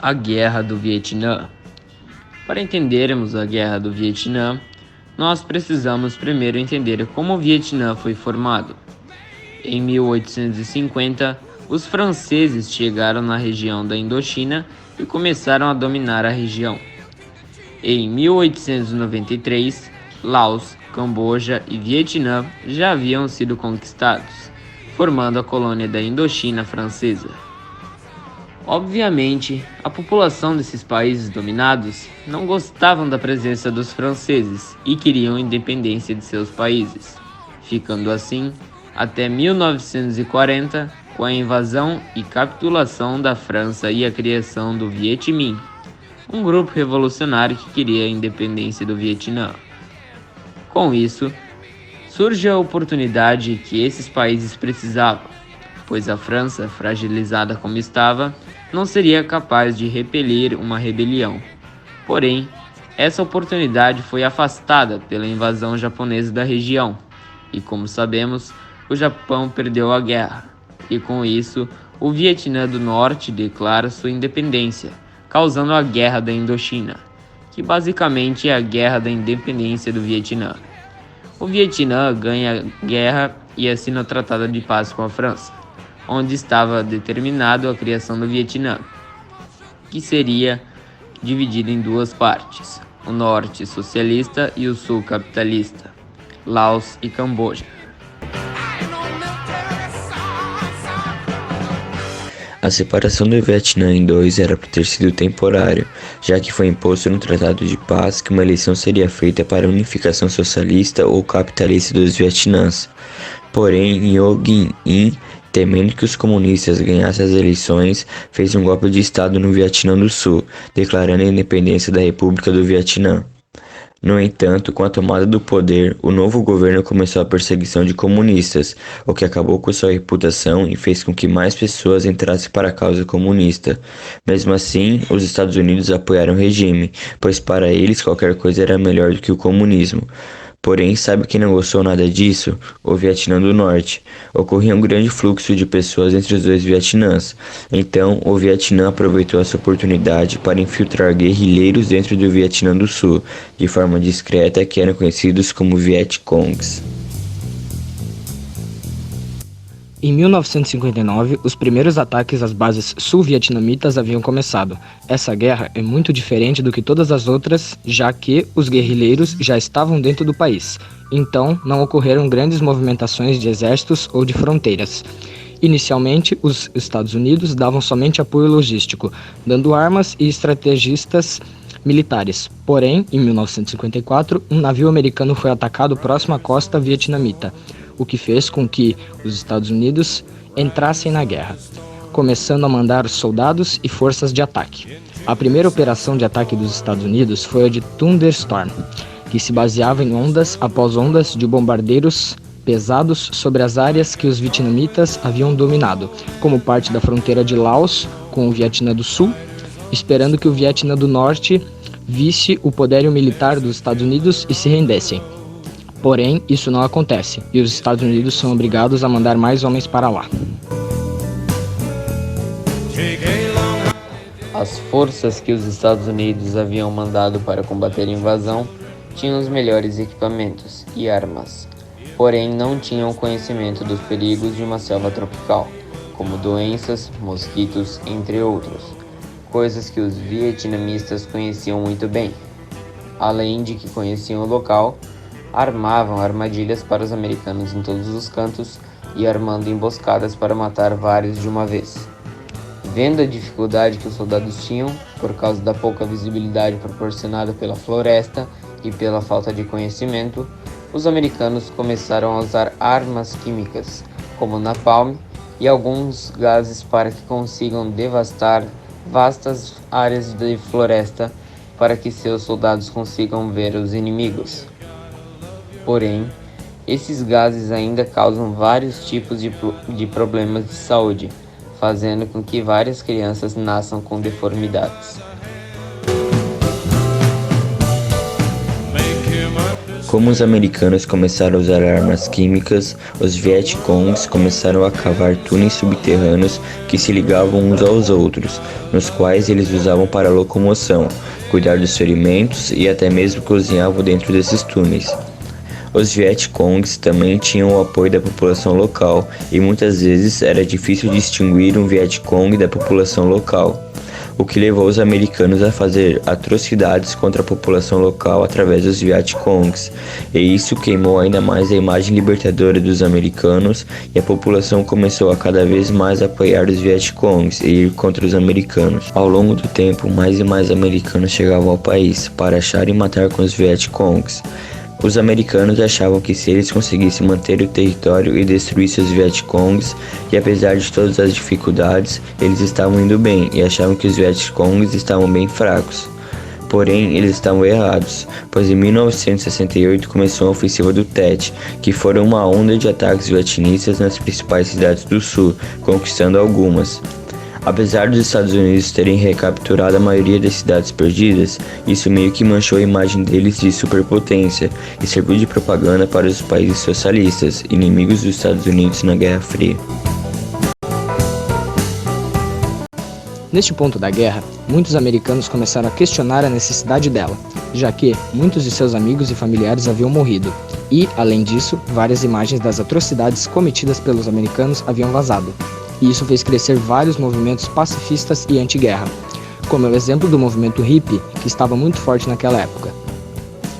A Guerra do Vietnã. Para entendermos a Guerra do Vietnã, nós precisamos primeiro entender como o Vietnã foi formado. Em 1850, os franceses chegaram na região da Indochina e começaram a dominar a região. Em 1893, Laos, Camboja e Vietnã já haviam sido conquistados, formando a colônia da Indochina francesa. Obviamente, a população desses países dominados não gostavam da presença dos franceses e queriam a independência de seus países, ficando assim até 1940, com a invasão e capitulação da França e a criação do Viet Minh, um grupo revolucionário que queria a independência do Vietnã. Com isso, surge a oportunidade que esses países precisavam, pois a França, fragilizada como estava, não seria capaz de repelir uma rebelião. Porém, essa oportunidade foi afastada pela invasão japonesa da região, e como sabemos, o Japão perdeu a guerra, e com isso, o Vietnã do Norte declara sua independência, causando a Guerra da Indochina, que basicamente é a Guerra da Independência do Vietnã. O Vietnã ganha a guerra e assina o Tratado de Paz com a França, onde estava determinado a criação do Vietnã, que seria dividido em duas partes, o norte socialista e o sul capitalista, Laos e Camboja. A separação do Vietnã em dois era para ter sido temporário, já que foi imposto no Tratado de Paz que uma eleição seria feita para a unificação socialista ou capitalista dos Vietnãs. Porém, Ngo Dinh Diem, temendo que os comunistas ganhassem as eleições, fez um golpe de Estado no Vietnã do Sul, declarando a independência da República do Vietnã. No entanto, com a tomada do poder, o novo governo começou a perseguição de comunistas, o que acabou com sua reputação e fez com que mais pessoas entrassem para a causa comunista. Mesmo assim, os Estados Unidos apoiaram o regime, pois para eles qualquer coisa era melhor do que o comunismo. Porém, sabe quem não gostou nada disso? O Vietnã do Norte. Ocorria um grande fluxo de pessoas entre os dois Vietnãs. Então, o Vietnã aproveitou essa oportunidade para infiltrar guerrilheiros dentro do Vietnã do Sul, de forma discreta, que eram conhecidos como Vietcongs. Em 1959, os primeiros ataques às bases sul-vietnamitas haviam começado. Essa guerra é muito diferente do que todas as outras, já que os guerrilheiros já estavam dentro do país. Então, não ocorreram grandes movimentações de exércitos ou de fronteiras. Inicialmente, os Estados Unidos davam somente apoio logístico, dando armas e estrategistas militares. Porém, em 1954, um navio americano foi atacado próximo à costa vietnamita, o que fez com que os Estados Unidos entrassem na guerra, começando a mandar soldados e forças de ataque. A primeira operação de ataque dos Estados Unidos foi a de Thunderstorm, que se baseava em ondas após ondas de bombardeiros pesados sobre as áreas que os vietnamitas haviam dominado, como parte da fronteira de Laos com o Vietnã do Sul, esperando que o Vietnã do Norte visse o poderio militar dos Estados Unidos e se rendessem. Porém, isso não acontece, e os Estados Unidos são obrigados a mandar mais homens para lá. As forças que os Estados Unidos haviam mandado para combater a invasão tinham os melhores equipamentos e armas, porém não tinham conhecimento dos perigos de uma selva tropical, como doenças, mosquitos, entre outros, coisas que os vietnamistas conheciam muito bem. Além de que conheciam o local, armavam armadilhas para os americanos em todos os cantos e armando emboscadas para matar vários de uma vez. Vendo a dificuldade que os soldados tinham, por causa da pouca visibilidade proporcionada pela floresta e pela falta de conhecimento, os americanos começaram a usar armas químicas, como napalm e alguns gases para que consigam devastar vastas áreas de floresta para que seus soldados consigam ver os inimigos. Porém, esses gases ainda causam vários tipos de problemas de saúde, fazendo com que várias crianças nasçam com deformidades. Como os americanos começaram a usar armas químicas, os Vietcongs começaram a cavar túneis subterrâneos que se ligavam uns aos outros, nos quais eles usavam para locomoção, cuidar dos ferimentos e até mesmo cozinhavam dentro desses túneis. Os Vietcongs também tinham o apoio da população local e muitas vezes era difícil distinguir um Vietcong da população local, o que levou os americanos a fazer atrocidades contra a população local através dos Vietcongs, e isso queimou ainda mais a imagem libertadora dos americanos, e a população começou a cada vez mais apoiar os Vietcongs e ir contra os americanos. Ao longo do tempo, mais e mais americanos chegavam ao país para achar e matar com os Vietcongs. Os americanos achavam que se eles conseguissem manter o território e destruir seus Vietcongs, e apesar de todas as dificuldades, eles estavam indo bem e achavam que os Vietcongs estavam bem fracos. Porém, eles estavam errados, pois em 1968 começou a ofensiva do Tet, que foram uma onda de ataques vietnistas nas principais cidades do sul, conquistando algumas. Apesar dos Estados Unidos terem recapturado a maioria das cidades perdidas, isso meio que manchou a imagem deles de superpotência e serviu de propaganda para os países socialistas, inimigos dos Estados Unidos na Guerra Fria. Neste ponto da guerra, muitos americanos começaram a questionar a necessidade dela, já que muitos de seus amigos e familiares haviam morrido, e, além disso, várias imagens das atrocidades cometidas pelos americanos haviam vazado. E isso fez crescer vários movimentos pacifistas e anti-guerra, como é o exemplo do movimento hippie, que estava muito forte naquela época.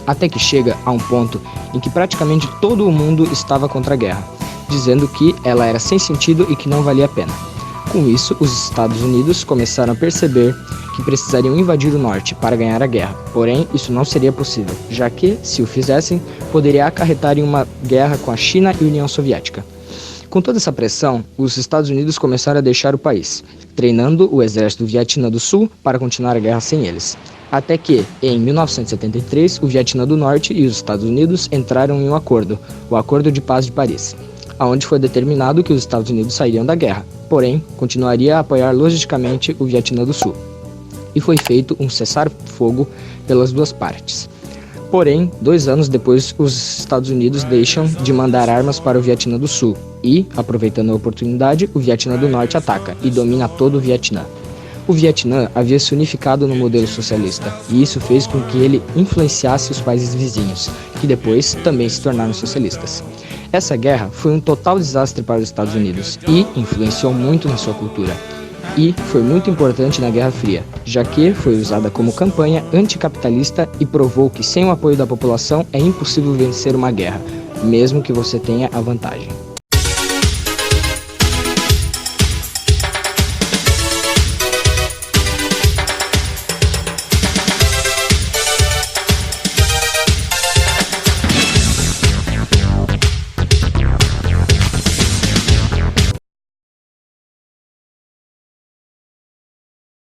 Até que chega a um ponto em que praticamente todo o mundo estava contra a guerra, dizendo que ela era sem sentido e que não valia a pena. Com isso, os Estados Unidos começaram a perceber que precisariam invadir o norte para ganhar a guerra, porém isso não seria possível, já que, se o fizessem, poderia acarretar em uma guerra com a China e a União Soviética. Com toda essa pressão, os Estados Unidos começaram a deixar o país, treinando o exército do Vietnã do Sul para continuar a guerra sem eles. Até que, em 1973, o Vietnã do Norte e os Estados Unidos entraram em um acordo, o Acordo de Paz de Paris, onde foi determinado que os Estados Unidos sairiam da guerra, porém, continuaria a apoiar logisticamente o Vietnã do Sul. E foi feito um cessar-fogo pelas duas partes. Porém, 2 anos depois, os Estados Unidos deixam de mandar armas para o Vietnã do Sul e, aproveitando a oportunidade, o Vietnã do Norte ataca e domina todo o Vietnã. O Vietnã havia se unificado no modelo socialista e isso fez com que ele influenciasse os países vizinhos, que depois também se tornaram socialistas. Essa guerra foi um total desastre para os Estados Unidos e influenciou muito na sua cultura. E foi muito importante na Guerra Fria, já que foi usada como campanha anticapitalista e provou que sem o apoio da população é impossível vencer uma guerra, mesmo que você tenha a vantagem.